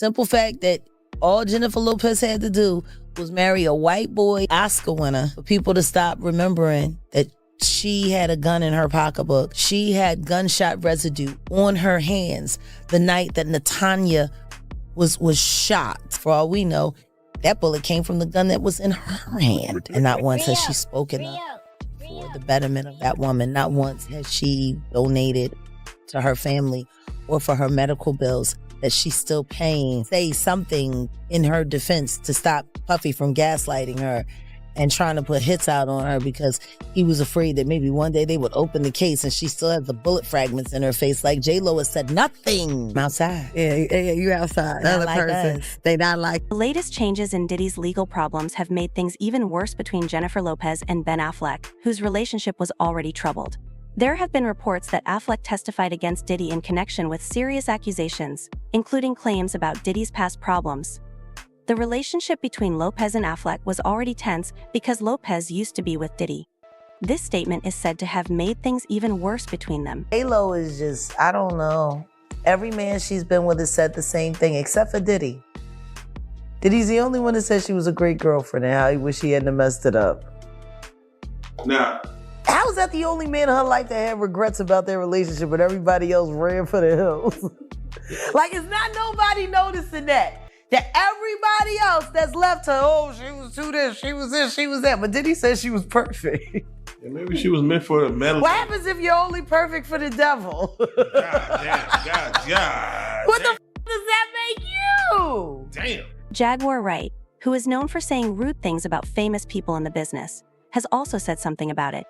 Simple fact that all Jennifer Lopez had to do was marry a white boy Oscar winner for people to stop remembering that she had a gun in her pocketbook. She had gunshot residue on her hands the night that Natanya was shot. For all we know, that bullet came from the gun that was in her hand. And not once has she spoken up for the betterment of that woman. Not once has she donated to her family or for her medical bills that she's still paying. Say something in her defense to stop Puffy from gaslighting her and trying to put hits out on her because he was afraid that maybe one day they would open the case and she still has the bullet fragments in her face. Like J.Lo has said, nothing. I'm outside. Yeah, you outside. The other like person, us. they not like. The latest changes in Diddy's legal problems have made things even worse between Jennifer Lopez and Ben Affleck, whose relationship was already troubled. There have been reports that Affleck testified against Diddy in connection with serious accusations, including claims about Diddy's past problems. The relationship between Lopez and Affleck was already tense because Lopez used to be with Diddy. This statement is said to have made things even worse between them. J.Lo is just, I don't know. Every man she's been with has said the same thing, except for Diddy. Diddy's the only one that said she was a great girlfriend and how he wish he hadn't messed it up. Now, how is that the only man in her life that had regrets about their relationship, but everybody else ran for the hills? Like, it's not nobody noticing that. That everybody else that's left her, oh, she was too this, she was this, she was that. But Diddy said she was perfect. yeah, maybe she was meant for the medal. What happens if you're only perfect for the devil? God damn. What the f does that make you? Damn. Jaguar Wright, who is known for saying rude things about famous people in the business, has also said something about it.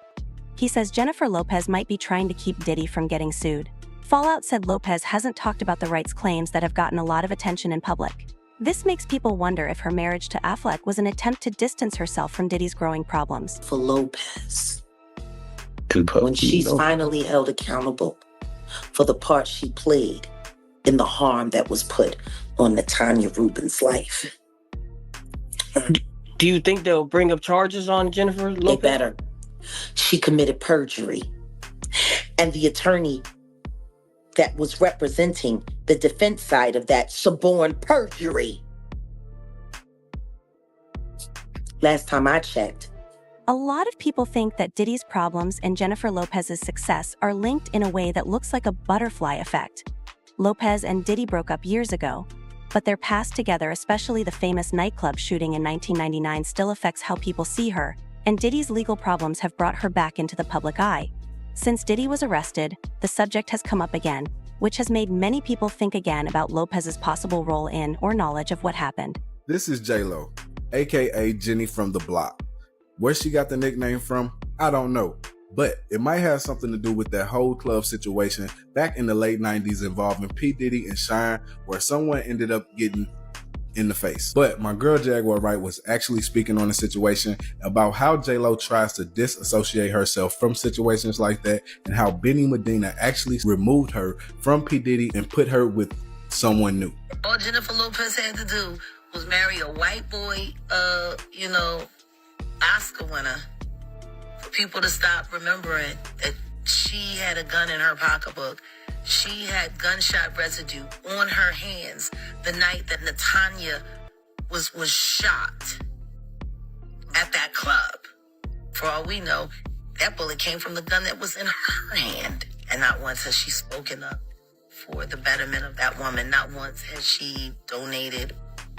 He says Jennifer Lopez might be trying to keep Diddy from getting sued. Fallout said Lopez hasn't talked about the Wright's claims that have gotten a lot of attention in public. This makes people wonder if her marriage to Affleck was an attempt to distance herself from Diddy's growing problems. For Lopez, when she's finally held accountable for the part she played in the harm that was put on Natanya Rubin's life. Do you think they'll bring up charges on Jennifer Lopez? They better. She committed perjury. And the attorney that was representing the defense side of that suborned perjury. Last time I checked. A lot of people think that Diddy's problems and Jennifer Lopez's success are linked in a way that looks like a butterfly effect. Lopez and Diddy broke up years ago, but their past together, especially the famous nightclub shooting in 1999, still affects how people see her, and Diddy's legal problems have brought her back into the public eye. Since Diddy was arrested, the subject has come up again, which has made many people think again about Lopez's possible role in or knowledge of what happened. This is J.Lo, aka Jenny from the Block. Where she got the nickname from, I don't know. But it might have something to do with that whole club situation back in the late 90s involving P. Diddy and Shine, where someone ended up getting in the face. But my girl Jaguar Wright was actually speaking on the situation about how J.Lo tries to disassociate herself from situations like that and how Benny Medina actually removed her from P. Diddy and put her with someone new. All Jennifer Lopez had to do was marry a white boy, Oscar winner for people to stop remembering that she had a gun in her pocketbook. She had gunshot residue on her hands the night that Natanya was shot at that club. For all we know, that bullet came from the gun that was in her hand. And not once has she spoken up for the betterment of that woman. Not once has she donated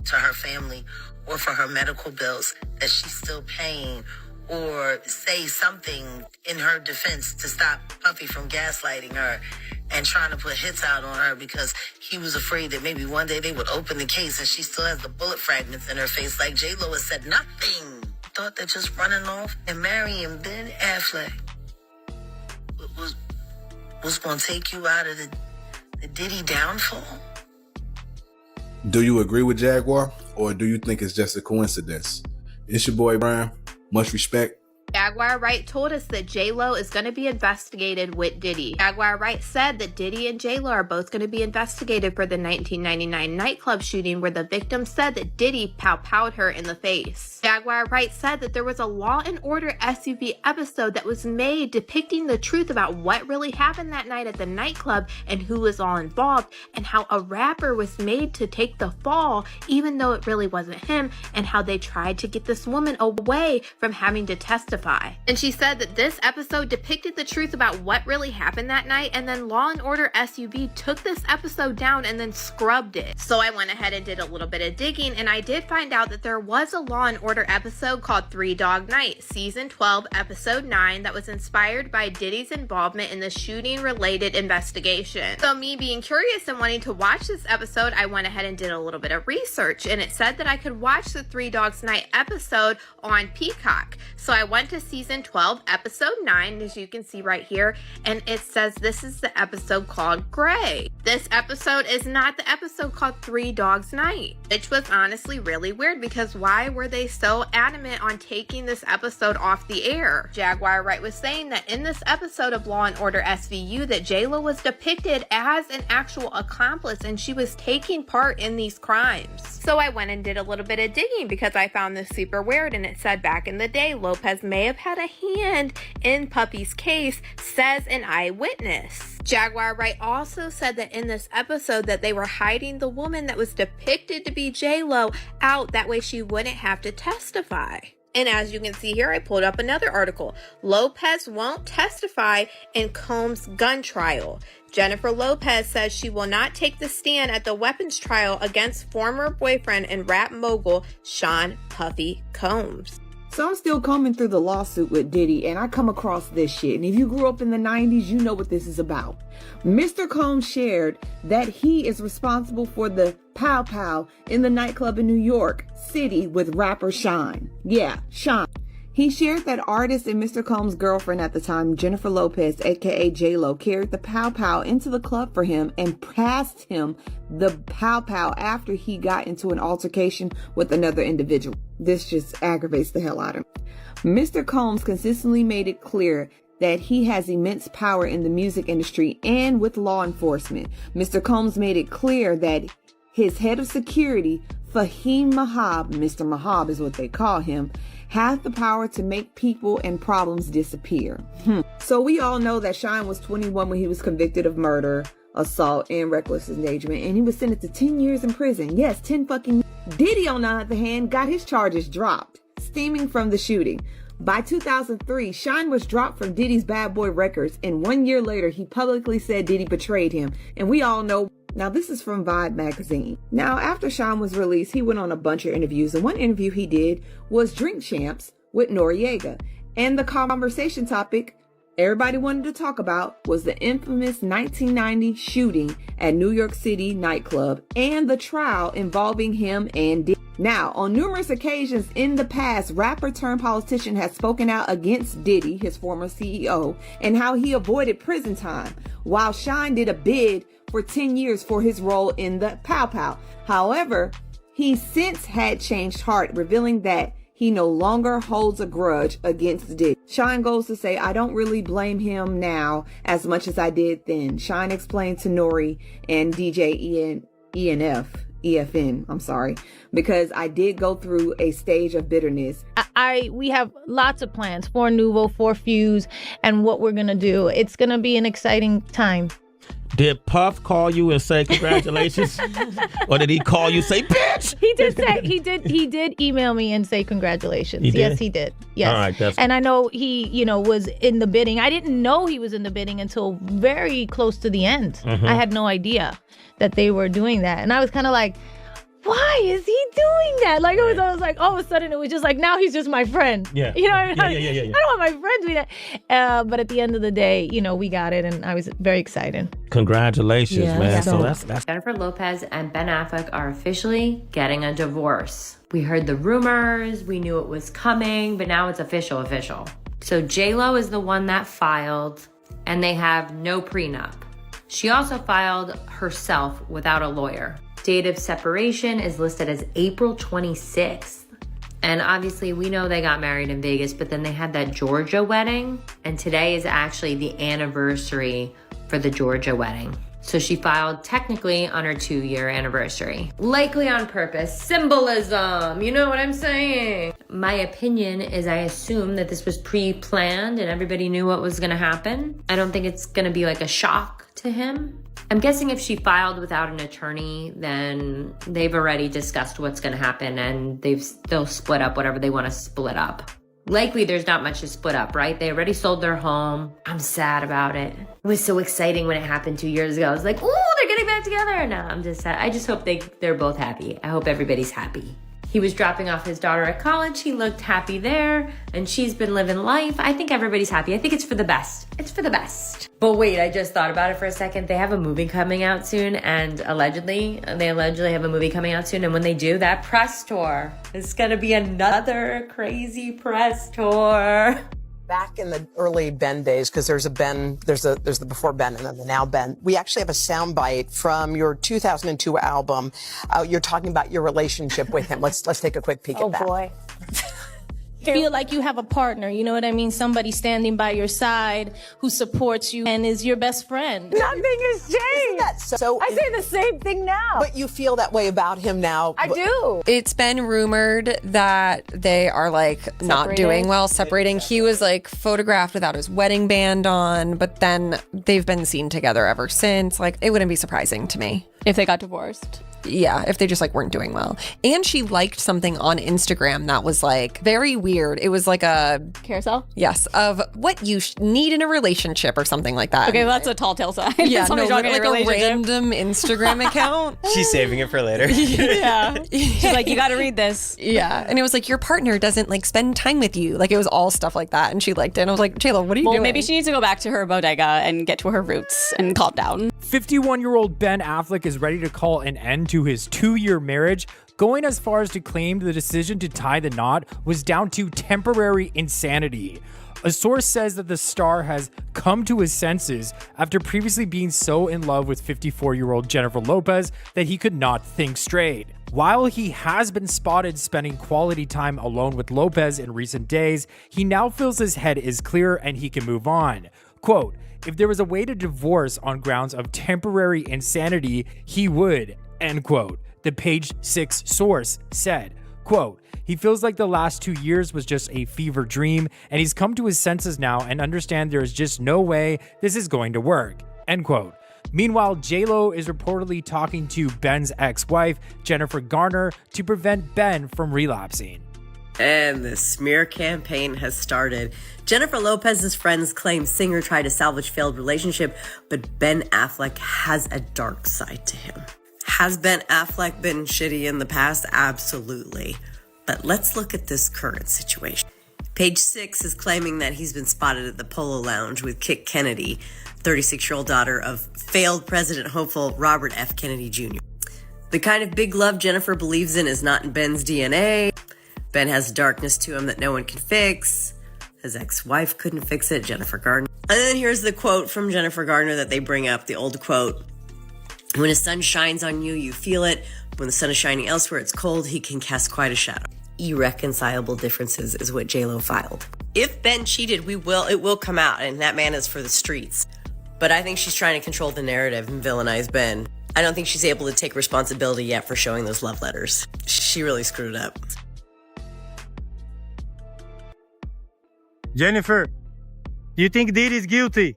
to her family or for her medical bills that she's still paying, or say something in her defense to stop Puffy from gaslighting her and trying to put hits out on her because he was afraid that maybe one day they would open the case and she still has the bullet fragments in her face. Like J.Lo has said, nothing. Thought that just running off and marrying Ben Affleck was going to take you out of the Diddy downfall. Do you agree with Jaguar, or do you think it's just a coincidence? It's your boy Brian. Much respect. Jaguar Wright told us that J.Lo is going to be investigated with Diddy. Jaguar Wright said that Diddy and J.Lo are both going to be investigated for the 1999 nightclub shooting where the victim said that Diddy pow-powed her in the face. Jaguar Wright said that there was a Law & Order SUV episode that was made depicting the truth about what really happened that night at the nightclub and who was all involved, and how a rapper was made to take the fall even though it really wasn't him, and how they tried to get this woman away from having to testify. And she said that this episode depicted the truth about what really happened that night, and then Law & Order SUV took this episode down and then scrubbed it. So I went ahead and did a little bit of digging, and I did find out that there was a Law & Order episode called 3 Dog Night, Season 12, Episode 9, that was inspired by Diddy's involvement in the shooting-related investigation. So me being curious and wanting to watch this episode, I went ahead and did a little bit of research, and it said that I could watch the 3 Dogs Night episode on Peacock. So I went to season 12, episode 9, as you can see right here, and it says this is the episode called Gray. This episode is not the episode called 3 Dogs Night, which was honestly really weird, because why were they so adamant on taking this episode off the air? Jaguar Wright was saying that in this episode of Law & Order SVU that J.Lo was depicted as an actual accomplice, and she was taking part in these crimes. So I went and did a little bit of digging because I found this super weird, and it said back in the day Lopez may have had a hand in Puppy's case, says an eyewitness. Jaguar Wright also said that in this episode that they were hiding the woman that was depicted to be J.Lo out, that way she wouldn't have to testify. And as you can see here, I pulled up another article. Lopez won't testify in Combs' gun trial. Jennifer Lopez says she will not take the stand at the weapons trial against former boyfriend and rap mogul Sean Puffy Combs. So I'm still combing through the lawsuit with Diddy, and I come across this shit. And if you grew up in the 90s, you know what this is about. Mr. Combs shared that he is responsible for the pow pow in the nightclub in New York City with rapper Shine. Yeah, Shine. He shared that artist and Mr. Combs' girlfriend at the time, Jennifer Lopez, aka J.Lo, carried the pow pow into the club for him and passed him the pow pow after he got into an altercation with another individual. This just aggravates the hell out of him. Mr. Combs consistently made it clear that he has immense power in the music industry and with law enforcement. Mr. Combs made it clear that his head of security, Fahim Mahab, Mr. Mahab is what they call him, has the power to make people and problems disappear. So we all know that Shine was 21 when he was convicted of murder, assault, and reckless endangerment, and he was sentenced to 10 years in prison. Yes, 10 fucking. Diddy, on the other hand, got his charges dropped, stemming from the shooting. By 2003, Shine was dropped from Diddy's Bad Boy Records, and 1 year later, he publicly said Diddy betrayed him, and we all know. Now, this is from Vibe magazine. Now, after Shine was released, he went on a bunch of interviews, and one interview he did was Drink Champs with Noriega. And the conversation topic everybody wanted to talk about was the infamous 1990 shooting at New York City nightclub and the trial involving him and Diddy. Now, on numerous occasions in the past, rapper turned politician has spoken out against Diddy, his former CEO, and how he avoided prison time, while Shine did a bid for 10 years for his role in the pow pow. However, he since had changed heart, revealing that he no longer holds a grudge against Diddy. Shine goes to say, I don't really blame him now as much as I did then. Shine explained to Nori and DJ EFN, because I did go through a stage of bitterness. We have lots of plans for Nuvo, for Fuse, and what we're gonna do. It's gonna be an exciting time. Did Puff call you and say congratulations? Or did he call you say, bitch? He did email me and say congratulations. Yes, he did. Yes. All right, and I know he, was in the bidding. I didn't know he was in the bidding until very close to the end. Mm-hmm. I had no idea that they were doing that. And I was kind of like, why is he doing that? Like, I was like, all of a sudden, it was just like, now he's just my friend. Yeah. You know what I mean? Yeah. I don't want my friend doing that. But at the end of the day, we got it, and I was very excited. Congratulations, man. So that's Jennifer Lopez and Ben Affleck are officially getting a divorce. We heard the rumors, we knew it was coming, but now it's official. So J.Lo is the one that filed, and they have no prenup. She also filed herself without a lawyer. Date of separation is listed as April 26th. And obviously we know they got married in Vegas, but then they had that Georgia wedding. And today is actually the anniversary for the Georgia wedding. So she filed technically on her 2-year anniversary. Likely on purpose. Symbolism, you know what I'm saying? My opinion is I assume that this was pre-planned and everybody knew what was gonna happen. I don't think it's gonna be like a shock to him. I'm guessing if she filed without an attorney, then they've already discussed what's gonna happen and they'll split up whatever they wanna split up. Likely there's not much to split up, right? They already sold their home. I'm sad about it. It was so exciting when it happened 2 years ago. I was like, ooh, they're getting back together. No, I'm just sad. I just hope they're both happy. I hope everybody's happy. He was dropping off his daughter at college. He looked happy there, and she's been living life. I think everybody's happy. I think it's for the best. It's for the best. But wait, I just thought about it for a second. They have a movie coming out soon, and they allegedly have a movie coming out soon. And when they do, that press tour is gonna be another crazy press tour. Back in the early Ben days, because there's the before Ben and then the now Ben. We actually have a soundbite from your 2002 album. You're talking about your relationship with him. Let's take a quick peek at that. Oh boy. Feel like you have a partner, you know what I mean? Somebody standing by your side who supports you and is your best friend. Nothing has changed. So I say the same thing now. But you feel that way about him now. I do. It's been rumored that they are like not doing well, separating. He was like photographed without his wedding band on, but then they've been seen together ever since. Like, it wouldn't be surprising to me if they got divorced. Yeah, if they just like weren't doing well. And she liked something on Instagram that was like very weird. It was like a carousel? Yes, of what you need in a relationship or something like that. Okay, well, that's a tall tale sign. Yeah, no, like a random Instagram account. She's saving it for later. Yeah. She's like, you got to read this. Yeah. And it was like, your partner doesn't like spend time with you. Like, it was all stuff like that. And she liked it. And I was like, J.Lo, what are you doing? Maybe she needs to go back to her bodega and get to her roots and calm down. 51-year-old Ben Affleck is ready to call an end to his 2-year marriage, going as far as to claim the decision to tie the knot was down to temporary insanity. A source says that the star has come to his senses after previously being so in love with 54-year-old Jennifer Lopez that he could not think straight. While he has been spotted spending quality time alone with Lopez in recent days, he now feels his head is clear and he can move on. Quote, if there was a way to divorce on grounds of temporary insanity, he would, end quote. The Page 6 source said, quote, he feels like the last 2 years was just a fever dream, and he's come to his senses now and understand there is just no way this is going to work, end quote. Meanwhile, J.Lo is reportedly talking to Ben's ex-wife, Jennifer Garner, to prevent Ben from relapsing. And the smear campaign has started. Jennifer Lopez's friends claim singer tried to salvage failed relationship, but Ben Affleck has a dark side to him. Has Ben Affleck been shitty in the past? Absolutely. But let's look at this current situation. Page 6 is claiming that he's been spotted at the Polo Lounge with Kit Kennedy, 36-year-old daughter of failed president hopeful Robert F. Kennedy Jr. The kind of big love Jennifer believes in is not in Ben's DNA. Ben has a darkness to him that no one can fix. His ex-wife couldn't fix it, Jennifer Garner. And then here's the quote from Jennifer Garner that they bring up, the old quote. When the sun shines on you, you feel it. When the sun is shining elsewhere, it's cold. He can cast quite a shadow. Irreconcilable differences is what J.Lo filed. If Ben cheated, it will come out, and that man is for the streets. But I think she's trying to control the narrative and villainize Ben. I don't think she's able to take responsibility yet for showing those love letters. She really screwed up. Jennifer, do you think Diddy is guilty?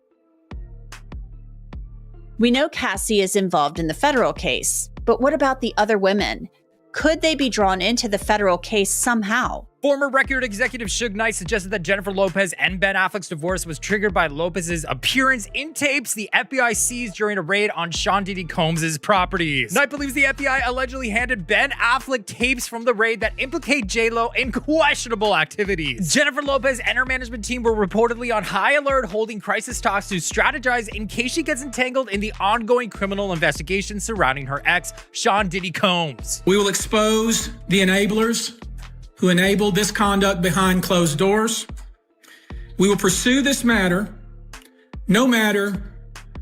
We know Cassie is involved in the federal case, but what about the other women? Could they be drawn into the federal case somehow? Former Record executive Suge Knight suggested that Jennifer Lopez and Ben Affleck's divorce was triggered by Lopez's appearance in tapes the FBI seized during a raid on Sean Diddy Combs' properties. Knight believes the FBI allegedly handed Ben Affleck tapes from the raid that implicate J.Lo in questionable activities. Jennifer Lopez and her management team were reportedly on high alert, holding crisis talks to strategize in case she gets entangled in the ongoing criminal investigation surrounding her ex, Sean Diddy Combs. We will expose the enablers who enabled this conduct behind closed doors. We will pursue this matter no matter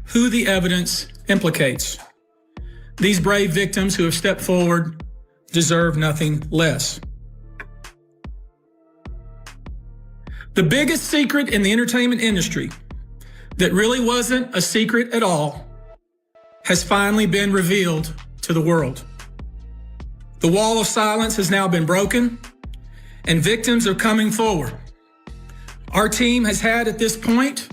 who the evidence implicates. These brave victims who have stepped forward deserve nothing less. The biggest secret in the entertainment industry that really wasn't a secret at all has finally been revealed to the world. The wall of silence has now been broken, and victims are coming forward. Our team has had at this point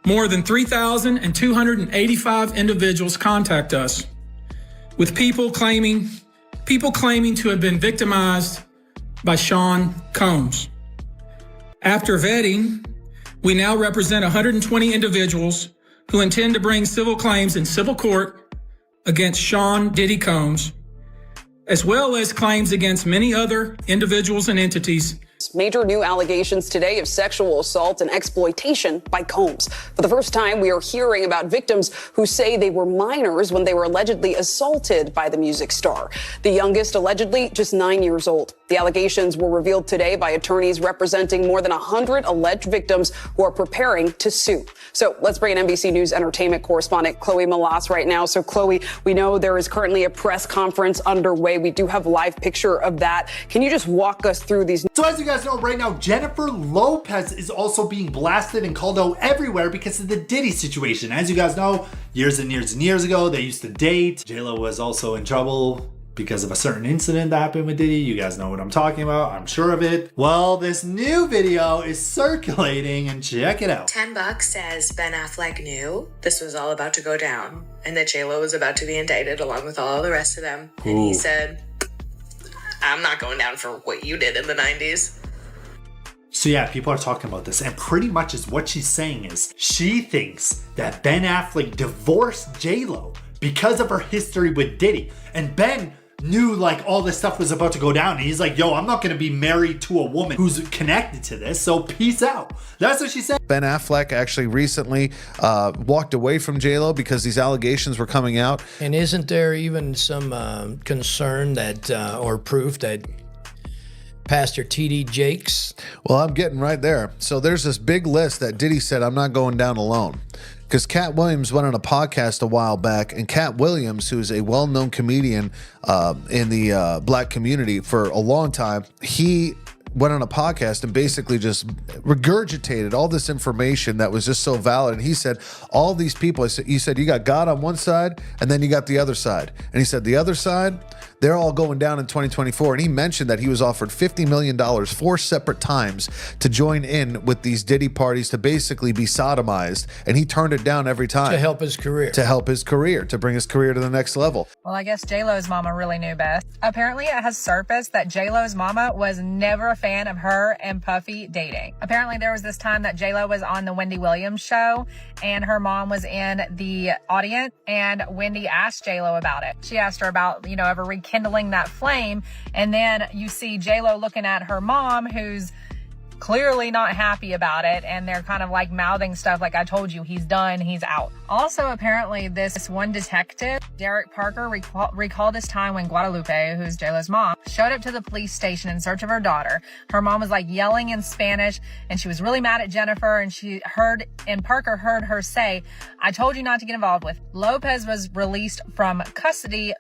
more than 3,285 individuals contact us with people claiming to have been victimized by Sean Combs. After vetting, we now represent 120 individuals who intend to bring civil claims in civil court against Sean Diddy Combs, as well as claims against many other individuals and entities. Major new allegations today of sexual assault and exploitation by Combs. For the first time, we are hearing about victims who say they were minors when they were allegedly assaulted by the music star. The youngest allegedly just 9 years old. The allegations were revealed today by attorneys representing more than 100 alleged victims who are preparing to sue. So let's bring in NBC News entertainment correspondent Chloe Malas right now. So Chloe, we know there is currently a press conference underway. We do have a live picture of that. Can you just walk us through these? So as you guys know right now, Jennifer Lopez is also being blasted and called out everywhere because of the Diddy situation. As you guys know, years and years and years ago, they used to date. J.Lo was also in trouble because of a certain incident that happened with Diddy. You guys know what I'm talking about. I'm sure of it. Well, this new video is circulating and check it out. $10 says Ben Affleck knew this was all about to go down and that J.Lo was about to be indicted along with all the rest of them. And he said, I'm not going down for what you did in the 90s. So yeah, people are talking about this, and pretty much is what she's saying is she thinks that Ben Affleck divorced J.Lo because of her history with Diddy. And Ben knew like all this stuff was about to go down. And he's like, yo, I'm not going to be married to a woman who's connected to this. So peace out. That's what she said. Ben Affleck actually recently walked away from J.Lo because these allegations were coming out. And isn't there even some concern that, or proof that Pastor T.D. Jakes? Well, I'm getting right there. So there's this big list that Diddy said, I'm not going down alone. Because Cat Williams went on a podcast a while back, and Cat Williams, who's a well-known comedian in the black community for a long time, he went on a podcast and basically just regurgitated all this information that was just so valid. And he said, all these people, he said, you got God on one side, and then you got the other side. And he said, the other side, they're all going down in 2024. And he mentioned that he was offered $50 million 4 separate times to join in with these Diddy parties to basically be sodomized. And he turned it down every time. To help his career. To help his career, to bring his career to the next level. Well, I guess J.Lo's mama really knew best. Apparently, it has surfaced that J.Lo's mama was never a fan of her and Puffy dating. Apparently, there was this time that J.Lo was on the Wendy Williams show, and her mom was in the audience, and Wendy asked J.Lo about it. She asked her about, ever rekindling that flame, and then you see J.Lo looking at her mom, who's clearly not happy about it, and they're kind of like mouthing stuff like, I told you, he's done, he's out. Also, apparently, this one detective, Derek Parker, recalled this time when Guadalupe, who's J.Lo's mom, showed up to the police station in search of her daughter. Her mom was like yelling in Spanish, and she was really mad at Jennifer, and Parker heard her say, I told you not to get involved with. Lopez was released from custody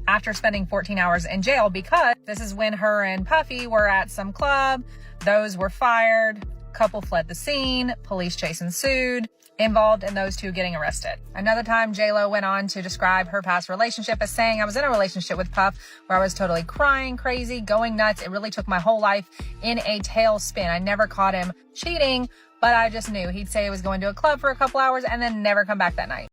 after spending 14 hours in jail because this is when her and Puffy were at some club. Those were fired. Couple fled the scene. Police chase ensued, involved in those two getting arrested. Another time, J.Lo went on to describe her past relationship as saying, I was in a relationship with Puff where I was totally crying, crazy, going nuts. It really took my whole life in a tailspin. I never caught him cheating, but I just knew. He'd say he was going to a club for a couple hours and then never come back that night.